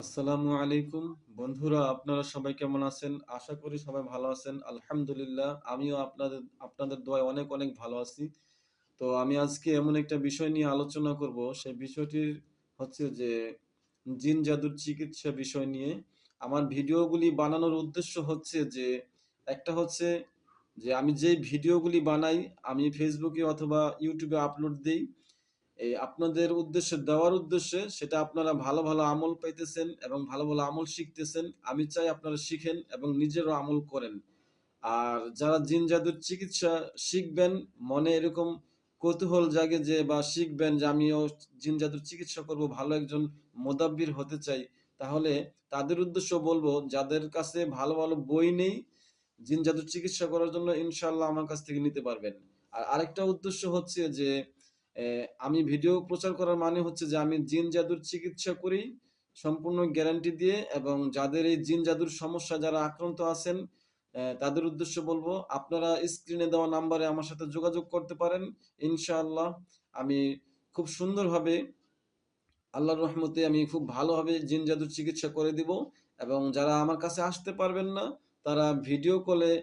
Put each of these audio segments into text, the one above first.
আসসালামু আলাইকুম বন্ধুরা, আপনারা সবাই কেমন আছেন? আশা করি সবাই ভালো আছেন। আলহামদুলিল্লাহ আমিও আপনাদের আপনাদের দোয়ায় অনেক অনেক ভালো আছি। তো আমি আজকে এমন একটা বিষয় নিয়ে আলোচনা করব। সেই বিষয়টির হচ্ছে যে জিন জাদুর চিকিৎসা বিষয় নিয়ে। আমার ভিডিওগুলি বানানোর উদ্দেশ্য হচ্ছে যে একটা হচ্ছে যে আমি যেই ভিডিওগুলি বানাই আমি ফেসবুকে অথবা ইউটিউবে আপলোড দেই। এই আপনাদের উদ্দেশ্যে দেওয়ার উদ্দেশ্যে সেটা আপনারা ভালো ভালো আমল পাইতেছেন এবং ভালো ভালো আমল শিখতেছেন। আমি চাই আপনারা শিখেন এবং নিজেরও আমল করেন। আর যারা জিন জাদুর চিকিৎসা শিখবেন, মনে এরকম কৌতূহল জাগে যে বা শিখবেন যে আমিও জিন জাদুর চিকিৎসা করব, ভালো একজন মোদাব্বির হতে চাই, তাহলে তাদের উদ্দেশ্য বলবো যাদের কাছে ভালো ভালো বই নেই জিন জাদুর চিকিৎসা করার জন্য ইনশাল্লাহ আমার কাছ থেকে নিতে পারবেন। আর আরেকটা উদ্দেশ্য হচ্ছে যে আমি ভিডিও প্রচার করার মানে হচ্ছে যে আমি জিন জাদুর চিকিৎসা করি সম্পূর্ণ গ্যারান্টি দিয়ে, এবং যাদের এই জিন জাদুর সমস্যা যারা আক্রান্ত আছেন তাদের উদ্দেশ্য বলবো আপনারা স্ক্রিনে দেওয়া নাম্বারে আমার সাথে যোগাযোগ করতে পারেন। ইনশাআল্লাহ আমি খুব সুন্দরভাবে, আল্লাহর রহমতে আমি খুব ভালোভাবে জিন জাদুর চিকিৎসা করে দিব। এবং যারা আমার কাছে আসতে পারবেন না তারা ভিডিও কলে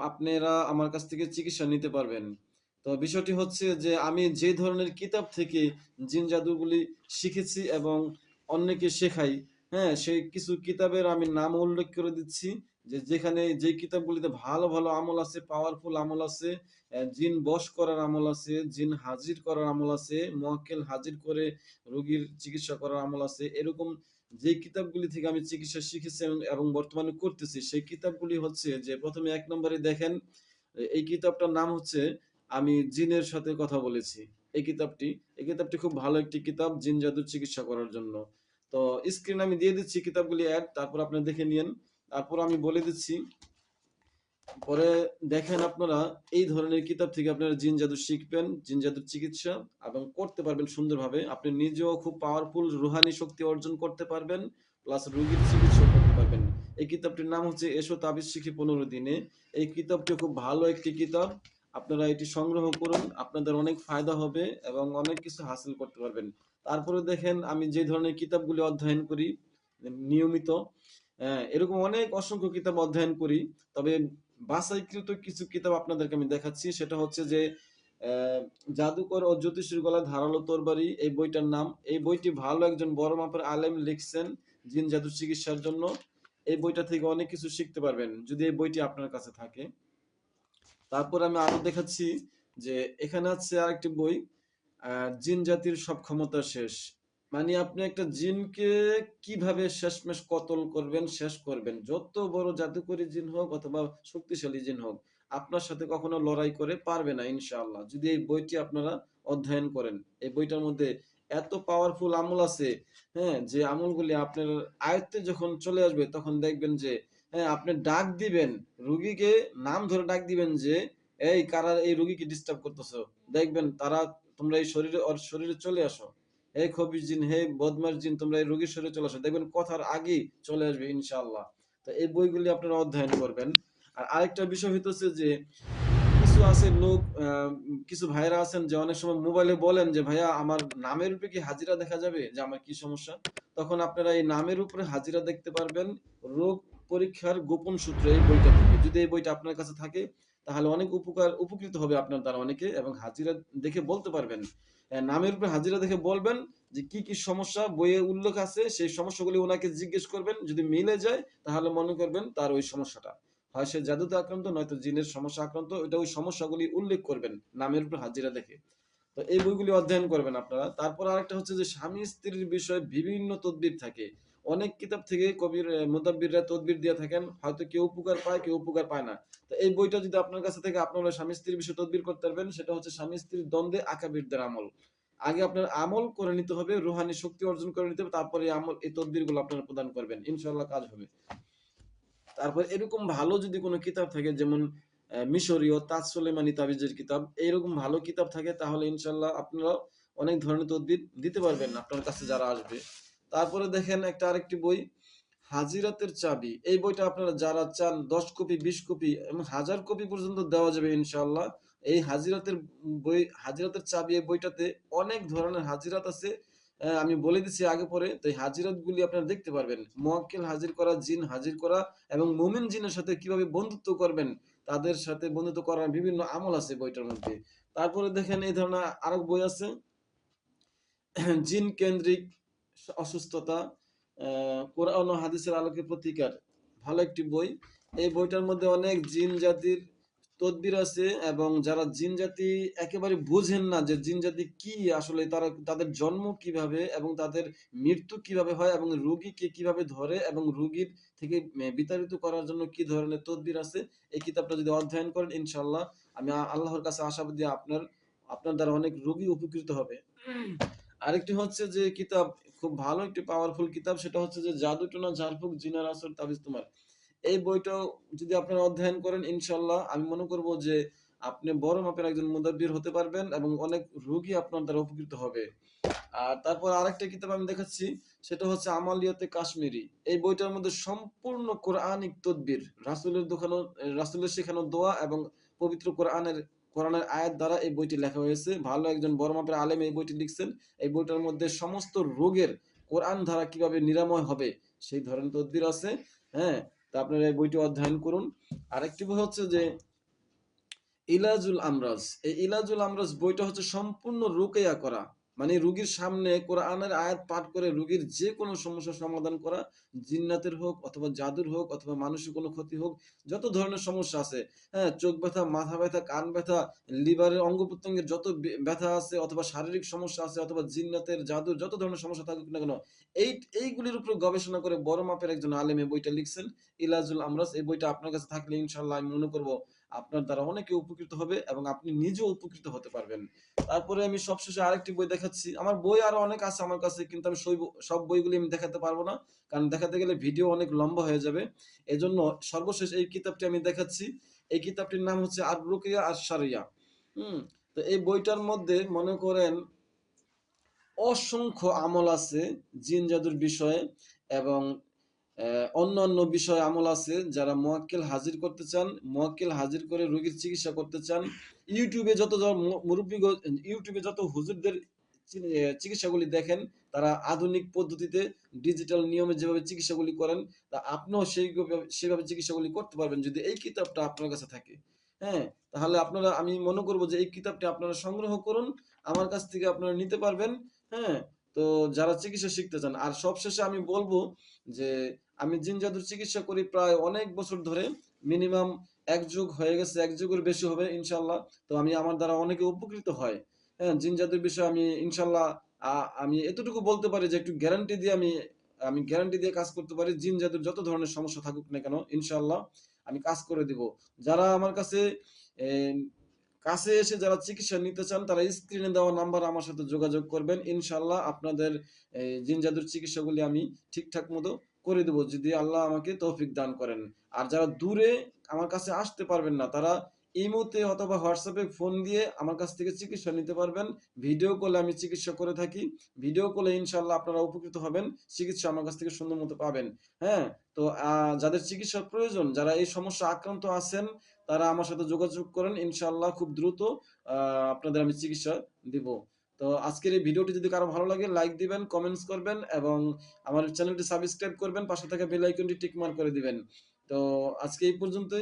আপনারা আমার কাছ থেকে চিকিৎসা নিতে পারবেন। তো বিষয়টি হচ্ছে যে আমি যে ধরনের কিতাব থেকে জিন জাদুগুলি শিখেছি এবং অন্যকে শেখাই, হ্যাঁ, সেই কিছু কিতাবের আমি নাম উল্লেখ করে দিচ্ছি যে যেখানে যে কিতাবগুলিতে ভালো ভালো আমল আছে, পাওয়ারফুল আমল আছে, জিন বশ করার আমল আছে, জিন হাজির করার আমল আছে, মুয়াক্কেল হাজির করে রোগীর চিকিৎসা করার আমল আছে। এরকম যে কিতাবগুলি থেকে আমি চিকিৎসা শিখেছি এবং বর্তমানে করতেছি সেই কিতাবগুলি হচ্ছে যে প্রথমে এক নম্বরে দেখেন, এই কিতাবটার নাম হচ্ছে আমি জিনের সাথে কথা বলেছি। এই কিতাবটি খুব ভালো একটি কিতাব জিন জাদুর চিকিৎসা করার জন্য। তো স্ক্রিনে আমি দিয়ে দিচ্ছি কিতাবগুলি অ্যাড, তারপর আপনি দেখে নিয়েন। তারপর আমি বলে দিচ্ছি, পরে দেখেন আপনারা এই ধরনের কিতাব থেকে আপনারা জিন জাদু শিখবেন, জিন জাদুর চিকিৎসা এবং করতে পারবেন সুন্দরভাবে। আপনি নিজেও খুব পাওয়ারফুল রুহানি শক্তি অর্জন করতে পারবেন, প্লাস রোগীর চিকিৎসা করতে পারবেন। এই কিতাবটির নাম হচ্ছে এসো তাবিজ শিখি 15 দিনে। এই কিতাবটি খুব ভালো একটি কিতাব। আপনারা এটি সংগ্রহ করুন, আপনাদের অনেক ফায়দা হবে এবং অনেক কিছু হাসিল করতে পারবেন। তারপরে দেখেন আমি যে ধরনের কিতাবগুলি অধ্যয়ন করি নিয়মিত, এরকম অনেক অসংখ্য কিতাব অধ্যয়ন করি। তবে বাছাইকৃত কিছু কিতাব আপনাদেরকে আমি দেখাচ্ছি। সেটা হচ্ছে যে আহ, জাদুকর ও জ্যোতিষীর গলায় ধারালো তরবারি, এই বইটার নাম। এই বইটি ভালো একজন বড় মাপের আলেম লিখছেন জিন জাদু চিকিৎসার জন্য। এই বইটা থেকে অনেক কিছু শিখতে পারবেন যদি এই বইটি আপনার কাছে থাকে। তারপর আমি আরো দেখাচ্ছি যে এখানে আছে আরেকটি বই, জিন জাতির সব ক্ষমতা শেষ। মানে আপনি একটা জিনকে কিভাবে শেষমেশ কতল করবেন, শেষ করবেন। যত বড় জাদুকরী জিন হোক অথবা শক্তিশালী জিন হোক, আপনার সাথে কখনো লড়াই করে পারবে না ইনশাআল্লাহ, যদি এই বইটি আপনারা অধ্যয়ন করেন। এই বইটার মধ্যে এত পাওয়ারফুল আমল আছে, হ্যাঁ, যে আমলগুলি আপনার আয়ত্তে যখন চলে আসবে তখন দেখবেন যে, হ্যাঁ, আপনি ডাক দিবেন রুগীকে, নাম ধরে ডাক দিবেন যে এই কারা এই রুগীকে ডিস্টার্ব করতেছো, দেখবেন তারা, তোমরা এই শরীরে ওর শরীরে চলে আসো। হে খবির জিন, হে বদমার জিন, তোমরা এই রোগীর শরীরে চলে আসো, দেখবেন কথার আগেই চলে আসবে ইনশাআল্লাহ। তো এই বইগুলি আপনারা অধ্যয়ন করবেন। আর আরেকটা বিষয় হইতেছে যে কিছু আছে লোক, কিছু ভাইরা আছেন যে অনেক সময় মোবাইলে বলেন যে ভাইয়া আমার নামের উপরে কি হাজিরা দেখা যাবে, যে আমার কি সমস্যা। তখন আপনারা এই নামের উপরে হাজিরা দেখতে পারবেন রোগ পরীক্ষার গোপন সূত্র এই বইটা থেকে। যদি এই বইটা আপনার কাছে থাকে তাহলে অনেক উপকৃত হবে আপনার দ্বারা অনেকে, এবং হাজিরা দেখে বলতে পারবেন। নামের উপরে হাজিরা দেখে বলবেন যে কি কি সমস্যা বইয়ে উল্লেখ আছে, সেই সমস্যাগুলি ওনাকে জিজ্ঞেস করবেন। যদি মিলে যায় তাহলে মনে করবেন তার ওই সমস্যাটা, হয় সে জাদুতে আক্রান্ত নয়তো জিনের সমস্যা আক্রান্ত, ওইটা ওই সমস্যাগুলি উল্লেখ করবেন নামের উপর হাজিরা দেখে। তো এই বইগুলি অধ্যয়ন করবেন আপনারা। তারপর আরেকটা হচ্ছে যে স্বামী স্ত্রীর বিষয়ে বিভিন্ন তদবির থাকে। অনেক কিতাব থেকে কবির মুতাব্বিররা তদবির দিয়ে থাকেন, হয়তো কেউ উপকার পায় কেউ উপকার পায় না। তো এই বইটা যদি আপনার কাছে থেকে আপনারা স্বামী স্ত্রীর বিষয়ে তদবির করতে পারবেন। সেটা হচ্ছে স্বামী স্ত্রীর দ্বন্দ্বে আকাবিরদের আমল। আগে আপনার আমল করে নিতে হবে, রুহানি শক্তি অর্জন করে নিতে হবে, তারপরে এই আমল এই তদবির গুলো আপনারা প্রদান করবেন, ইনশাল্লাহ কাজ হবে। তারপর এরকম ভালো যদি কোনো কিতাব থাকে, যেমন মিশরীয় তাজ সুলেমানি তাবিজের কিতাব, এইরকম ভালো কিতাব থাকে তাহলে ইনশাল্লাহ আপনারা অনেক ধরনের তদবির দিতে পারবেন আপনার কাছে যারা আসবে। তারপরে দেখেন একটা আরেকটি বই, হাজিরাতের চাবি। এই বইটা আপনারা যারা চান 10 কপি 20 কপি এবং 1000 কপি পর্যন্ত দেওয়া যাবে ইনশাল্লাহ। এই হাজিরাতের বই, হাজিরাতের চাবি, এই বইটাতে অনেক ধরনের হাজিরাত আছে। আমি বলে দিচ্ছি আগে পরে। তো এই হাজিরাতগুলি আপনারা দেখতে পারবেন। মুওয়াক্কেল হাজির করা, জিন হাজির করা এবং মুমিন জিনের সাথে কিভাবে বন্ধুত্ব করবেন, তাদের সাথে বন্ধুত্ব করার বিভিন্ন আমল আছে বইটার মধ্যে। তারপরে দেখেন এই ধরনের আরেক বই আছে জিন কেন্দ্রিক অসুস্থতা, কোরআন ও হাদিসের আলোকে প্রতিকার। ভালো একটি বই। এই বইটার মধ্যে অনেক জিন জাতির তদবির আছে এবং যারা জিন জাতি একেবারে বুঝেন না যে জিন জাতি কি, আসলে তারা তাদের জন্ম কিভাবে এবং তাদের মৃত্যু কিভাবে হয় এবং রোগীকে কিভাবে ধরে এবং রোগীর থেকে বিতাড়িত করার জন্য কি ধরনের তদবির আছে, এই কিতাবটা যদি অধ্যয়ন করেন ইনশাআল্লাহ আমি আল্লাহর কাছে আশাবাদী আপনার আপনার দ্বারা অনেক রোগী উপকৃত হবে। আরেকটি হচ্ছে যে কিতাব, খুব ভালো একটি পাওয়ারফুল কিতাব, সেটা হচ্ছে যে জাদুটোনা ঝাড়ফুঁক জিনার আসর তাবিজ তোমার। এই বইটাও যদি আপনারা অধ্যয়ন করেন ইনশাল্লাহ আমি মনে করব যে আপনি বড় মাপের একজন মুদাব্বির হতে পারবেন এবং অনেক রোগী আপনার দ্বারা উপকৃত হবে। আর তারপর আরেকটা কিতাব আমি দেখাচ্ছি, সেটা হচ্ছে আমালিয়াতে কাশ্মীরি। এই বইটার মধ্যে সম্পূর্ণ কোরআনিক তদবির, রাসূলের শেখানো দোয়া এবং পবিত্র কোরআনের আয়াত দ্বারা এই বইটি লেখা হয়েছে। ভালো একজন বড় মাপের আলেম এই বইটি লিখছেন। এই বইটার মধ্যে সমস্ত রোগের কোরআন দ্বারা কিভাবে নিরাময় হবে সেই ধরনের তদবির আছে। হ্যাঁ, তা আপনারা এই বইটি অধ্যয়ন করুন। আরেকটি বই হচ্ছে যে ইলাজুল আমরাজ। এই ইলাজুল আমরাজ বইটা হচ্ছে সম্পূর্ণ রুকিয়া করা, মানে রুগীর সামনে কোরআনের আয়াত পাঠ করে রুগীর যে কোনো সমস্যার সমাধান করা। জিন্নাতের হোক অথবা জাদুর হোক অথবা মানুষের কোনো ক্ষতি হোক, যত ধরনের সমস্যা আছে, হ্যাঁ, চোখ ব্যথা, মাথা ব্যথা, কান ব্যথা, লিভারের অঙ্গ প্রত্যঙ্গের যত ব্যথা আছে অথবা শারীরিক সমস্যা আছে অথবা জিন্নাতের জাদুর যত ধরনের সমস্যা থাকুক না কেন, এই এইগুলির উপর গবেষণা করে বড় মাপের একজন আলেম এই বইটা লিখছেন, ইলাজুল আমরাজ। এই বইটা আপনার কাছে থাকলে ইনশাল্লাহ আমি মনে করবো আপনার দ্বারা অনেকে উপকৃত হবে এবং আপনি নিজেও উপকৃত হতে পারবেন। তারপরে আমি সবশেষে আরেকটি বই দেখাচ্ছি। আমার বই আরো অনেক আছে আমার কাছে, কিন্তু আমি সব বইগুলি আমি দেখাতে পারবো না, কারণ দেখাতে গেলে ভিডিও অনেক লম্বা হয়ে যাবে। এজন্য সর্বশেষ এই কিতাবটি আমি দেখাচ্ছি। এই কিতাবটির নাম হচ্ছে আর রুকিয়া আর শারিয়া। হুম। তো এই বইটার মধ্যে মনে করেন অসংখ্য আমল আছে জিন জাদুর বিষয়ে এবং অন্যান্য বিষয় আমল আছে। যারা মুয়াক্কেল হাজির করতে চান, মুয়াক্কেল হাজির করে রোগীর চিকিৎসা করতে চান, ইউটিউবে যত মুরব্বী, ইউটিউবে যত হুজুরদের চিকিৎসাগুলি দেখেন, তারা আধুনিক পদ্ধতিতে ডিজিটাল নিয়মে যেভাবে চিকিৎসাগুলি করেন, তা আপনিও সেভাবে চিকিৎসাগুলি করতে পারবেন যদি এই কিতাবটা আপনার কাছে থাকে। হ্যাঁ, তাহলে আপনারা, আমি মনে করব যে এই কিতাবটি আপনারা সংগ্রহ করুন, আমার কাছ থেকে আপনারা নিতে পারবেন। হ্যাঁ, তো যারা চিকিৎসা শিখতে চান। আর সবশেষে আমি বলবো যে আমি জিন জাদুর চিকিৎসা করি প্রায় অনেক বছর ধরে, মিনিমাম 1 যুগ হয়ে গেছে, 1 যুগের বেশি হবে ইনশাল্লাহ। তো আমি, আমার দ্বারা অনেকে উপকৃত হয়। হ্যাঁ, জিন জাদুর বিষয়ে আমি ইনশাল্লাহ আমি এতটুকু বলতে পারি যে একটু গ্যারান্টি দিয়ে আমি গ্যারান্টি দিয়ে কাজ করতে পারি। জিন জাদুর যত ধরনের সমস্যা থাকুক না কেন ইনশাল্লাহ আমি কাজ করে দিব। যারা আমার কাছে আহ, কাছে এসে যারা চিকিৎসা নিতে চান, তারা স্ক্রিনে দেওয়া নাম্বার আমার সাথে যোগাযোগ করবেন। ইনশাল্লাহ আপনাদের এই জিন জাদুর চিকিৎসাগুলি আমি ঠিকঠাক মতো করে দেবো, যদি আল্লাহ আমাকে তৌফিক দান করেন। আর যারা দূরে আমার কাছে আসতে পারবেন না, তারা ইমোতে অথবা হোয়াটসঅ্যাপে ফোন দিয়ে আমার কাছ থেকে চিকিৎসা নিতে পারবেন। ভিডিও কলে আমি চিকিৎসা করে থাকি। ভিডিও কলে ইনশাল্লাহ আপনারা উপকৃত হবেন, চিকিৎসা আমার কাছ থেকে সুন্দর মতো পাবেন। হ্যাঁ, তো যাদের চিকিৎসার প্রয়োজন, যারা এই সমস্যা আক্রান্ত আছেন, তারা আমার সাথে যোগাযোগ করেন। ইনশাআল্লাহ খুব দ্রুত আপনাদের আমি চিকিৎসা দিব। তো আজকের এই ভিডিওটি যদি কারো ভালো লাগে লাইক দিবেন, কমেন্টস করবেন এবং আমার চ্যানেলটি সাবস্ক্রাইব করবেন, পাশে থাকা বেল আইকনটি টিক মার্ক করে দিবেন। তো আজকে এই পর্যন্তই।